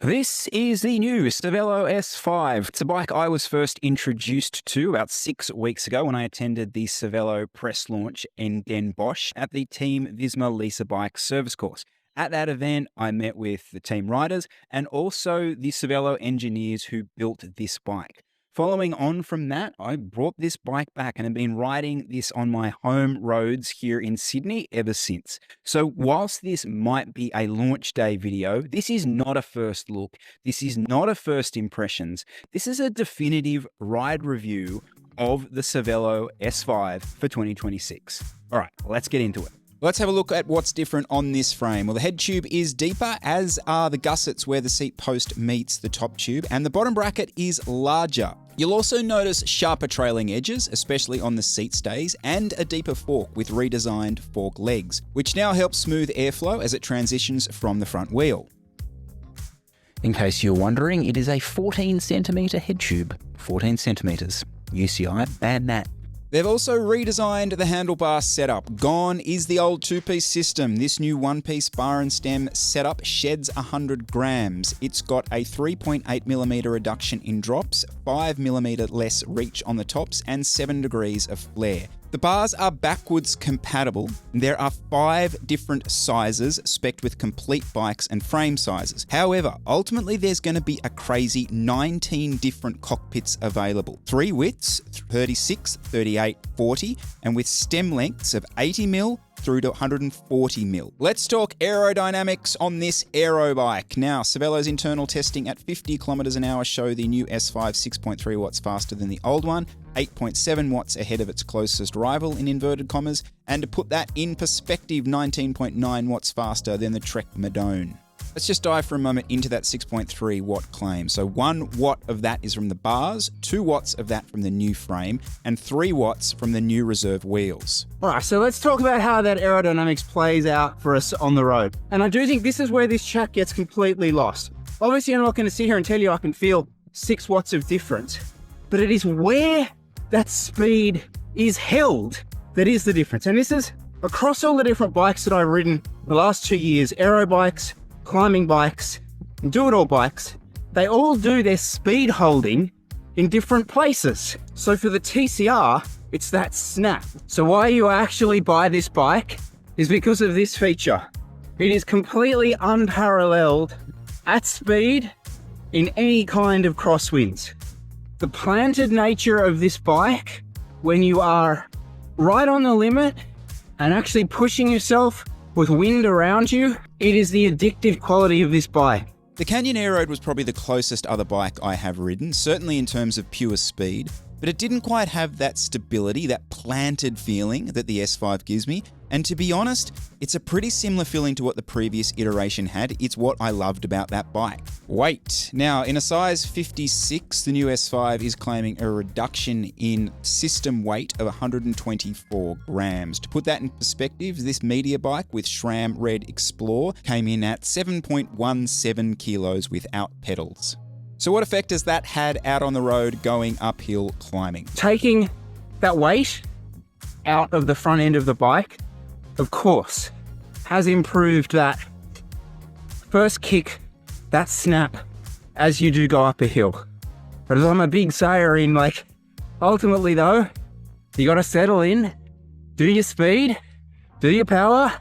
This is the new Cervélo S5. It's a bike I was first introduced to about 6 weeks ago when I attended the Cervélo press launch in Den Bosch at the Team Visma Lisa Bike service course. At that event, I met with the team riders and also the Cervélo engineers who built this bike. Following on from that, I brought this bike back and have been riding this on my home roads here in Sydney ever since. So whilst this might be a launch day video, this is not a first look. This is not a first impressions. This is a definitive ride review of the Cervélo S5 for 2026. All right, let's get into it. Let's have a look at what's different on this frame. Well, the head tube is deeper, as are the gussets where the seat post meets the top tube, and the bottom bracket is larger. You'll also notice sharper trailing edges, especially on the seat stays, and a deeper fork with redesigned fork legs, which now helps smooth airflow as it transitions from the front wheel. In case you're wondering, it is a 14 centimetre head tube. 14 centimetres. UCI, bad that. They've also redesigned the handlebar setup. Gone is the old two-piece system. This new one-piece bar and stem setup sheds 100 grams. It's got a 3.8mm reduction in drops, 5mm less reach on the tops, and 7 degrees of flare. The bars are backwards compatible. There are 5 different sizes spec'd with complete bikes and frame sizes. However, ultimately there's going to be a crazy 19 different cockpits available. 3 widths, 36, 38, 40, and with stem lengths of 80mm through to 140mm. Let's talk aerodynamics on this aero bike. Now, Cervélo's internal testing at 50 kilometers an hour show the new S5 6.3 watts faster than the old one, 8.7 watts ahead of its closest rival in inverted commas, and to put that in perspective, 19.9 watts faster than the Trek Madone. Let's just dive for a moment into that 6.3 watt claim. So 1 watt of that is from the bars, 2 watts of that from the new frame, and 3 watts from the new reserve wheels. All right, so let's talk about how that aerodynamics plays out for us on the road. And I do think this is where this chat gets completely lost. Obviously, I'm not going to sit here and tell you I can feel 6 watts of difference, but it is where that speed is held that is the difference. And this is across all the different bikes that I've ridden the last 2 years, aero bikes, climbing bikes, and do-it-all bikes, they all do their speed holding in different places. So for the TCR, it's that snap. So why you actually buy this bike is because of this feature. It is completely unparalleled at speed in any kind of crosswinds. The planted nature of this bike, when you are right on the limit and actually pushing yourself with wind around you, it is the addictive quality of this bike. The Canyon Aeroad was probably the closest other bike I have ridden, certainly in terms of pure speed, but it didn't quite have that stability, that planted feeling that the S5 gives me. And to be honest, it's a pretty similar feeling to what the previous iteration had. It's what I loved about that bike. Weight. Now, in a size 56, the new S5 is claiming a reduction in system weight of 124 grams. To put that in perspective, this media bike with SRAM Red Explore came in at 7.17 kilos without pedals. So what effect has that had out on the road going uphill climbing? Taking that weight out of the front end of the bike, of course, has improved that first kick, that snap, as you do go up a hill. But as I'm a big sayer in, ultimately though, you gotta settle in, do your speed, do your power,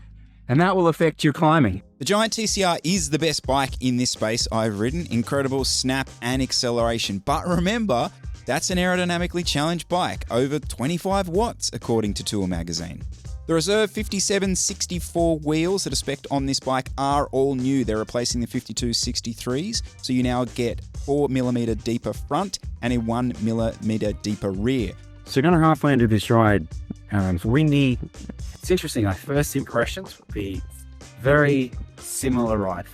and that will affect your climbing. The Giant TCR is the best bike in this space I've ridden. Incredible snap and acceleration. But remember, that's an aerodynamically challenged bike, over 25 watts, according to Tour magazine. The Reserve 5764 wheels that are spec'd on this bike are all new. They're replacing the 5263s, so you now get 4mm deeper front and a 1mm deeper rear. So going halfway into this ride, it's windy. It's interesting, first impressions would be very similar ride.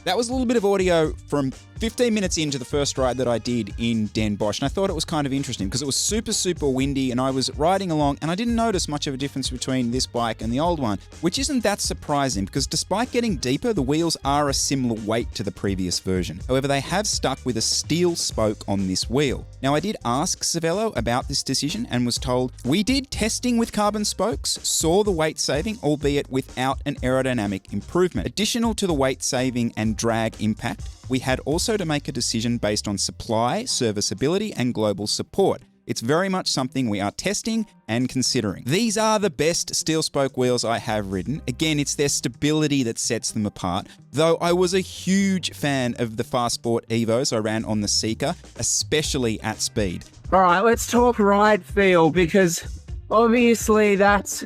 That was a little bit of audio from 15 minutes into the first ride that I did in Den Bosch, and I thought it was kind of interesting because it was super, super windy, and I was riding along, and I didn't notice much of a difference between this bike and the old one, which isn't that surprising because despite getting deeper, the wheels are a similar weight to the previous version. However, they have stuck with a steel spoke on this wheel. Now, I did ask Cervélo about this decision and was told, we did testing with carbon spokes, saw the weight saving, albeit without an aerodynamic improvement. Additional to the weight saving and drag impact, we had also to make a decision based on supply, serviceability, and global support. It's very much something we are testing and considering. These are the best steel spoke wheels I have ridden. Again, it's their stability that sets them apart, though I was a huge fan of the Fast Sport Evos I ran on the Seeker, especially at speed. All right, let's talk ride feel, because obviously that's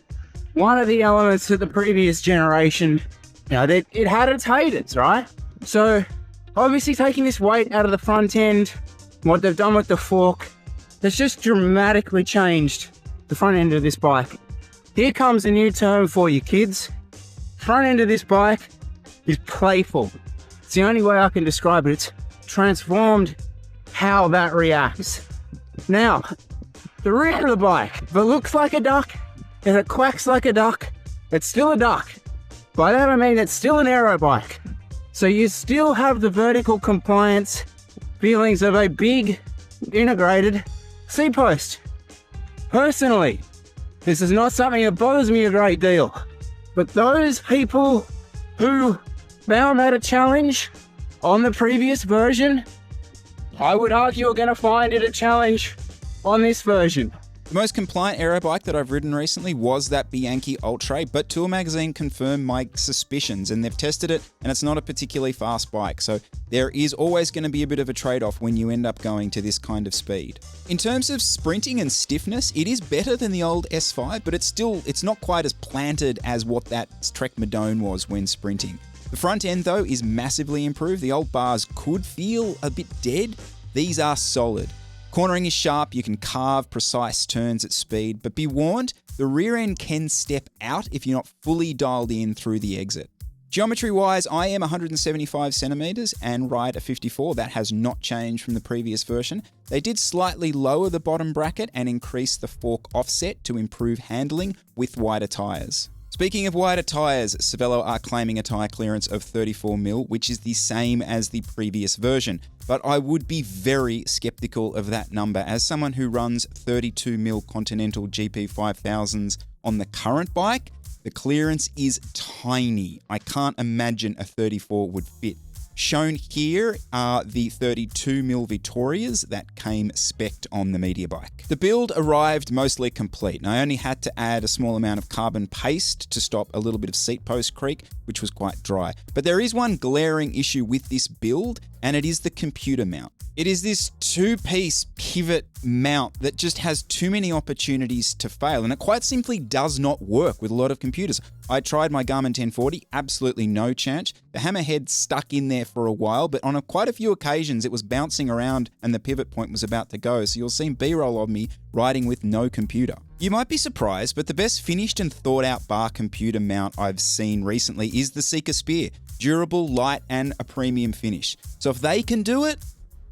one of the elements of the previous generation. You know, it had its haters, right? So obviously taking this weight out of the front end, what they've done with the fork, that's just dramatically changed the front end of this bike. Here comes a new term for you kids. Front end of this bike is playful. It's the only way I can describe it. It's transformed how that reacts. Now, the rear of the bike, if it looks like a duck, if it quacks like a duck, it's still a duck. By that I mean it's still an aero bike. So you still have the vertical compliance feelings of a big integrated C-post. Personally, this is not something that bothers me a great deal, but those people who found that a challenge on the previous version, I would argue are going to find it a challenge on this version. The most compliant aero bike that I've ridden recently was that Bianchi Ultra, but Tour Magazine confirmed my suspicions, and they've tested it, and it's not a particularly fast bike, so there is always going to be a bit of a trade-off when you end up going to this kind of speed. In terms of sprinting and stiffness, it is better than the old S5, but it's not quite as planted as what that Trek Madone was when sprinting. The front end, though, is massively improved. The old bars could feel a bit dead. These are solid. Cornering is sharp, you can carve precise turns at speed, but be warned, the rear end can step out if you're not fully dialed in through the exit. Geometry-wise, I am 175 centimeters and ride a 54. That has not changed from the previous version. They did slightly lower the bottom bracket and increase the fork offset to improve handling with wider tires. Speaking of wider tyres, Cervelo are claiming a tyre clearance of 34mm, which is the same as the previous version. But I would be very skeptical of that number as someone who runs 32mm Continental GP5000s on the current bike. The clearance is tiny. I can't imagine a 34 would fit. Shown here are the 32mm Victorias that came spec'd on the media bike. The build arrived mostly complete, and I only had to add a small amount of carbon paste to stop a little bit of seat post creak, which was quite dry. But there is one glaring issue with this build, and it is the computer mount. It is this two-piece pivot mount that just has too many opportunities to fail, and it quite simply does not work with a lot of computers. I tried my Garmin 1040, absolutely no chance. The hammerhead stuck in there for a while, but on quite a few occasions it was bouncing around and the pivot point was about to go, so you'll see B-roll of me riding with no computer. You might be surprised, but the best finished and thought out bar computer mount I've seen recently is the Seeker Spear. Durable, light, and a premium finish. So if they can do it,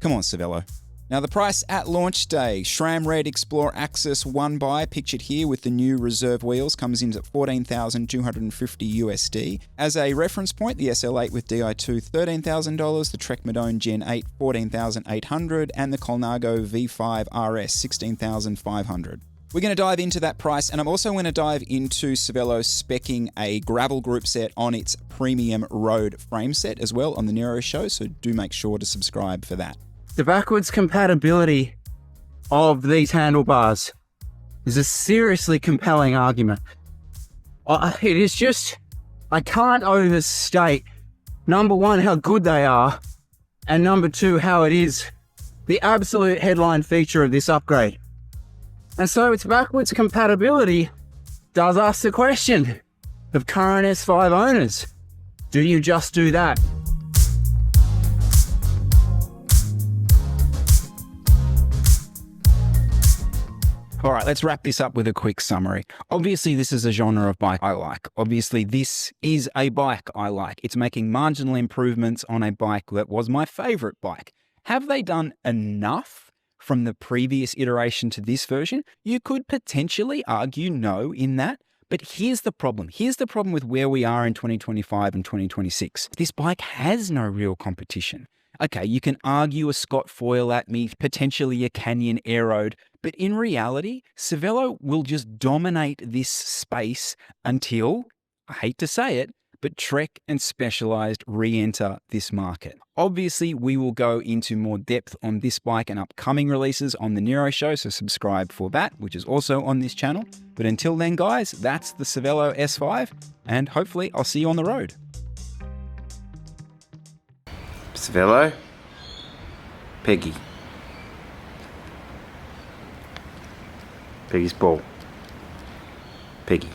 come on, Cervélo. Now the price at launch day, SRAM Red Explorer Axis 1x, pictured here with the new reserve wheels, comes in at $14,250 USD. As a reference point, the SL8 with Di2, $13,000, the Trek Madone Gen 8, $14,800, and the Colnago V5 RS, $16,500. We're going to dive into that price, and I'm also going to dive into Cervélo speccing a gravel group set on its premium road frame set as well on the NERO show, so do make sure to subscribe for that. The backwards compatibility of these handlebars is a seriously compelling argument. It is just, I can't overstate, number one, how good they are, and number two, how it is the absolute headline feature of this upgrade. And so its backwards compatibility does ask the question of current S5 owners. Do you just do that? All right, let's wrap this up with a quick summary. Obviously, this is a genre of bike I like. Obviously, this is a bike I like. It's making marginal improvements on a bike that was my favorite bike. Have they done enough from the previous iteration to this version? You could potentially argue no in that. But here's the problem. Here's the problem with where we are in 2025 and 2026. This bike has no real competition. Okay, you can argue a Scott foil at me, potentially a Canyon Aeroed, but in reality, Cervélo will just dominate this space until, I hate to say it, but Trek and Specialized re-enter this market. Obviously, we will go into more depth on this bike and upcoming releases on the NERO show, so subscribe for that, which is also on this channel. But until then, guys, that's the Cervélo S5, and hopefully I'll see you on the road. Cervélo, Peggy. Peggy's ball. Peggy.